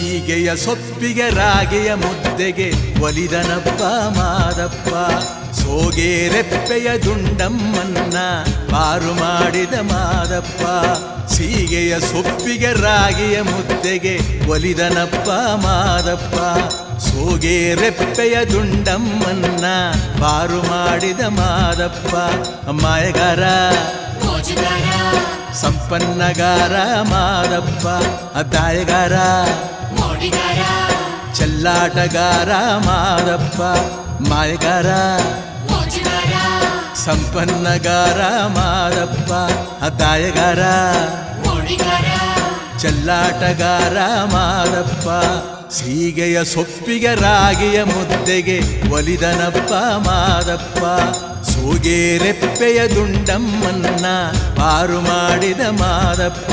ಸೀಗೆಯ ಸೊಪ್ಪಿಗೆ ರಾಗಿಯ ಮುದ್ದೆಗೆ ಒಲಿದನಪ್ಪ ಮಾದಪ್ಪ. ಸೋಗೆ ರೆಪ್ಪೆಯ ದುಂಡಮ್ಮನ್ನ ಪಾರು ಮಾಡಿದ ಮಾದಪ್ಪ. ಸೀಗೆಯ ಸೊಪ್ಪಿಗೆ ರಾಗಿಯ ಮುದ್ದೆಗೆ ಒಲಿದನಪ್ಪ ಮಾದಪ್ಪ. ಸೋಗೆ ರೆಪ್ಪೆಯ ದುಂಡಮ್ಮನ್ನ ಪಾರು ಮಾಡಿದ ಮಾದಪ್ಪ. ಮಾಯಗಾರ ಸಂಪನ್ನಗಾರ ಮಾದಪ್ಪ. ದಾಯಗಾರ ಚೆಲ್ಲಾಟಗಾರ ಮಾದಪ್ಪ. ಮಾಯಗಾರ ಸಂಪನ್ನಗಾರ ಮಾದಪ್ಪ. ದಾಯಗಾರ ಚೆಲ್ಲಾಟಗಾರ ಮಾದಪ್ಪ. ಸೀಗೆಯ ಸೊಪ್ಪಿಗೆ ರಾಗಿಯ ಮುದ್ದೆಗೆ ಒಲಿದನಪ್ಪ ಮಾದಪ್ಪ. ಸೋಗೆ ರೆಪ್ಪೆಯ ದುಂಡಮ್ಮನ್ನ ಪಾರು ಮಾಡಿದ ಮಾದಪ್ಪ.